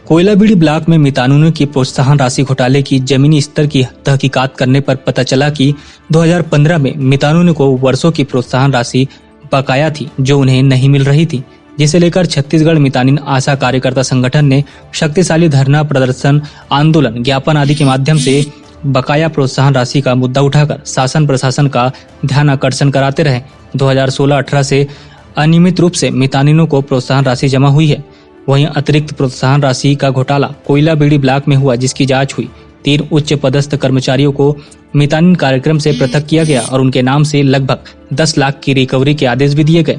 कोयलाबीड़ी block में मितानिनों की प्रोत्साहन राशि घोटाले की जमीनी स्तर की तहकीकात करने पर पता चला कि 2015 में मितानिनों को वर्षों की प्रोत्साहन राशि बकाया थी जो उन्हें नहीं मिल रही थी, जिसे लेकर छत्तीसगढ़ मितानिन आशा कार्यकर्ता संगठन ने शक्तिशाली धरना प्रदर्शन, आंदोलन, ज्ञापन आदि के माध्यम से बकाया प्रोत्साहन राशि का मुद्दा उठाकर शासन प्रशासन का ध्यान आकर्षण कराते रहे। 2016-18 से अनियमित रूप से मितानिनों को प्रोत्साहन राशि जमा हुई है। वहीं अतिरिक्त प्रोत्साहन राशि का घोटाला कोयलाबीड़ी ब्लॉक में हुआ, जिसकी जांच हुई। 3 उच्च पदस्थ कर्मचारियों को मितानिन कार्यक्रम से पृथक किया गया और उनके नाम से लगभग 10 लाख की रिकवरी के आदेश भी दिए गए।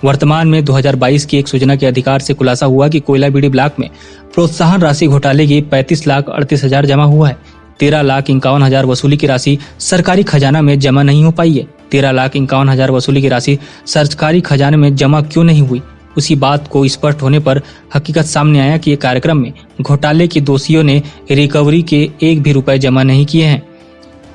वर्तमान में 2022 की एक सूचना के अधिकार से खुलासा हुआ कि कोयलाबीड़ी ब्लॉक में प्रोत्साहन राशि घोटाले की 35,38,000 जमा हुआ है। 13,51,000 वसूली की राशि सरकारी खजाना में जमा नहीं हो पाई है। 13,51,000 वसूली की राशि सरकारी खजाने में जमा क्यों नहीं हुई? उसी बात को स्पष्ट होने पर हकीकत सामने आया कि कार्यक्रम में घोटाले के दोषियों ने रिकवरी के 1 भी रुपए जमा नहीं किए हैं।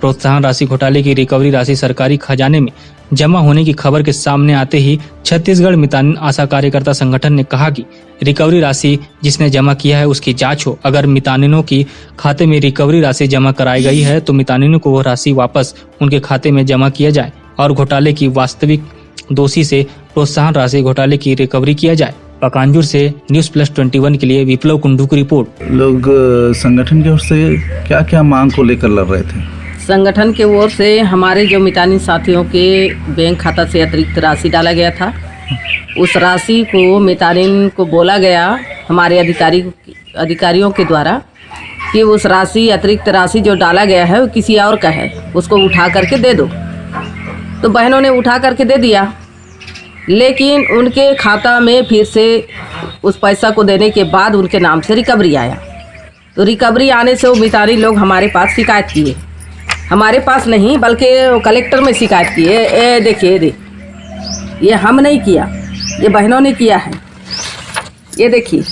प्रोत्साहन राशि घोटाले की रिकवरी राशि सरकारी खजाने में जमा होने की खबर के सामने आते ही छत्तीसगढ़ मितानिन आशा कार्यकर्ता संगठन ने कहा कि रिकवरी राशि जिसने जमा किया है उसकी जांच हो। अगर मितानिनों की खाते में रिकवरी राशि जमा कराई गई है तो मितानिनों को वह राशि वापस उनके खाते में जमा किया जाए और घोटाले की वास्तविक दोषी से प्रोत्साहन राशि घोटाले की रिकवरी किया जाए। पकांजूर से News+21 के लिए विप्लव कुंडू की रिपोर्ट। लोग संगठन की ओर से क्या क्या मांग को लेकर लड़ रहे थे? संगठन के ओर से हमारे जो मितानिन साथियों के बैंक खाता से अतिरिक्त राशि डाला गया था, उस राशि को मितानिन को बोला गया हमारे अधिकारियों के द्वारा कि उस राशि अतिरिक्त राशि जो डाला गया है वो किसी और का है, उसको उठा करके दे दो। तो बहनों ने उठा करके दे दिया, लेकिन उनके खाता में फिर से उस पैसा को देने के बाद उनके नाम से रिकवरी आया। तो रिकवरी आने से वो मितानिन लोग हमारे पास शिकायत किए, हमारे पास नहीं बल्कि कलेक्टर में शिकायत किए। ये देखिए, ये हम नहीं किया, ये बहनों ने किया है। ये देखिए,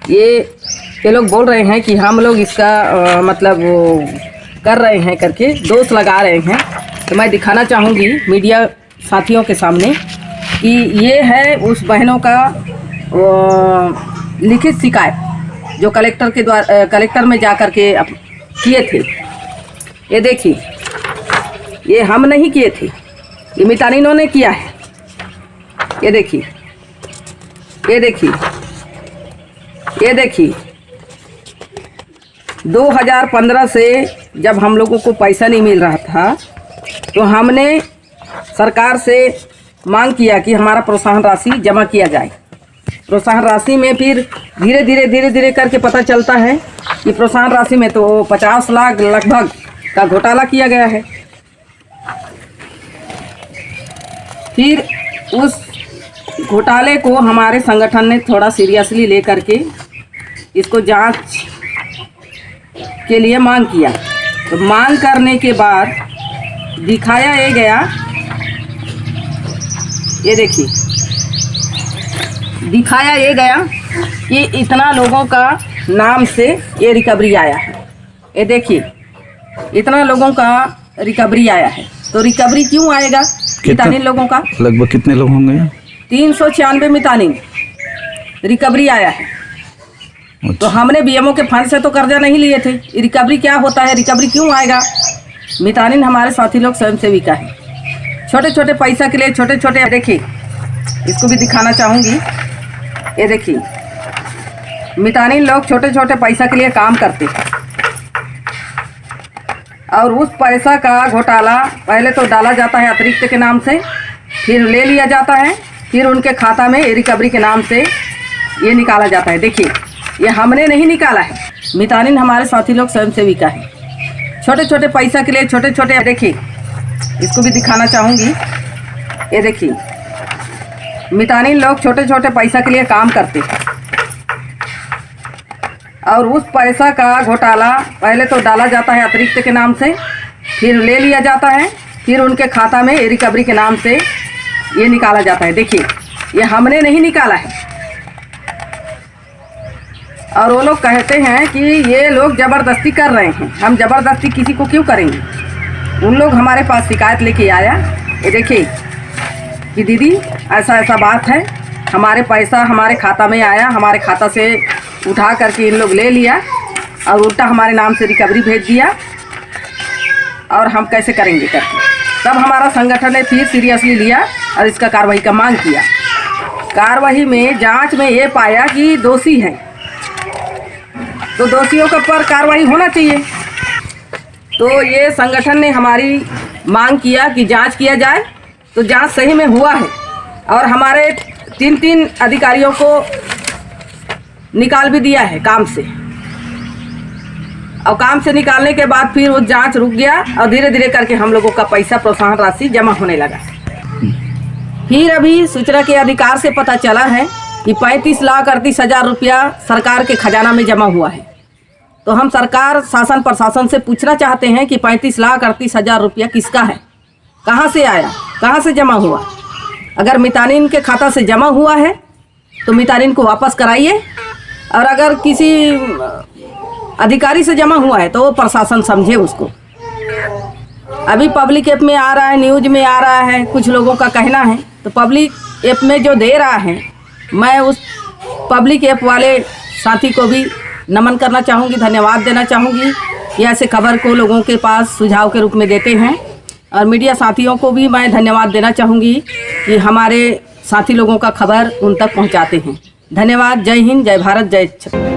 ये लोग बोल रहे हैं कि हम लोग इसका मतलब वो कर रहे हैं करके दोष लगा रहे हैं। तो मैं दिखाना चाहूँगी मीडिया साथियों के सामने कि ये है उस बहनों का लिखित शिकायत जो कलेक्टर के द्वारा कलेक्टर में जा कर के किए थे। ये देखिए, ये हम नहीं किए थे, ये मितानिनों ने किया है। ये देखिए, ये देखिए, ये देखिए, 2015 से जब हम लोगों को पैसा नहीं मिल रहा था तो हमने सरकार से मांग किया कि हमारा प्रोत्साहन राशि जमा किया जाए। प्रोत्साहन राशि में फिर धीरे धीरे करके पता चलता है कि प्रोत्साहन राशि में तो 50 लाख लगभग का घोटाला किया गया है। फिर उस घोटाले को हमारे संगठन ने थोड़ा सीरियसली लेकर के इसको जांच के लिए मांग किया। तो मांग करने के बाद दिखाया ये गया, ये देखिए, दिखाया ये गया कि इतना लोगों का नाम से ये रिकवरी आया है। ये देखिए, इतना लोगों का रिकवरी आया है। तो रिकवरी क्यों आएगा मितानिन लोगों का? लगभग कितने लोग होंगे? 396 मितानिन रिकवरी आया है। अच्छा। तो हमने बीएमओ के फंड से तो कर्जा नहीं लिए थे। रिकवरी क्या होता है, रिकवरी क्यों आएगा? मितानिन हमारे साथी लोग स्वयं सेविका है, छोटे छोटे पैसा के लिए छोटे छोटे, देखिए इसको भी दिखाना चाहूँगी। ये देखिए, मितानिन लोग छोटे छोटे पैसा के लिए काम करते हैं और उस पैसा का घोटाला पहले तो डाला जाता है अतिरिक्त के नाम से, फिर ले लिया जाता है, फिर उनके खाता में रिकवरी के नाम से ये निकाला जाता है। देखिए, ये हमने नहीं निकाला है, मितानिन हमारे साथी लोग स्वयं सेविका है, छोटे छोटे पैसा के लिए छोटे छोटे, देखिए इसको भी दिखाना चाहूँगी। ये देखिए, मितानिन लोग छोटे छोटे पैसा के लिए काम करते हैं और उस पैसा का घोटाला पहले तो डाला जाता है अतिरिक्त के नाम से, फिर ले लिया जाता है, फिर उनके खाता में रिकवरी के नाम से ये निकाला जाता है। देखिए, ये हमने नहीं निकाला है। और वो लोग कहते हैं कि ये लोग ज़बरदस्ती कर रहे हैं। हम ज़बरदस्ती किसी को क्यों करेंगे? उन लोग हमारे पास शिकायत लेके आया, ये देखिए कि दीदी ऐसा ऐसा बात है, हमारे पैसा हमारे खाता में आया, हमारे खाता से उठा करके इन लोग ले लिया और उल्टा हमारे नाम से रिकवरी भेज दिया और हम कैसे करेंगे करके। तब हमारा संगठन ने फिर सीरियसली लिया और इसका कार्रवाई का मांग किया। कार्रवाई में जांच में ये पाया कि दोषी है, तो दोषियों के पर कार्रवाई होना चाहिए। तो ये संगठन ने हमारी मांग किया कि जांच किया जाए, तो जांच सही में हुआ है और हमारे 3 अधिकारियों को निकाल भी दिया है काम से। और काम से निकालने के बाद फिर वो जांच रुक गया और धीरे धीरे करके हम लोगों का पैसा प्रोत्साहन राशि जमा होने लगा। फिर अभी सूचना के अधिकार से पता चला है कि 35,38,000 रुपया सरकार के खजाना में जमा हुआ है। तो हम सरकार शासन प्रशासन से पूछना चाहते हैं कि 35,38,000 रुपया किसका है, कहाँ से आया, कहाँ से जमा हुआ। अगर मितानिन के खाता से जमा हुआ है तो मितानिन को वापस कराइए, और अगर किसी अधिकारी से जमा हुआ है तो वो प्रशासन समझे उसको। अभी पब्लिक ऐप में आ रहा है, न्यूज में आ रहा है, कुछ लोगों का कहना है, तो पब्लिक ऐप में जो दे रहा है, मैं उस पब्लिक ऐप वाले साथी को भी नमन करना चाहूँगी, धन्यवाद देना चाहूँगी कि ऐसे खबर को लोगों के पास सुझाव के रूप में देते हैं। और मीडिया साथियों को भी मैं धन्यवाद देना चाहूँगी कि हमारे साथी लोगों का खबर उन तक पहुँचाते हैं। धन्यवाद। जय हिंद, जय भारत, जय छत्तीसगढ़।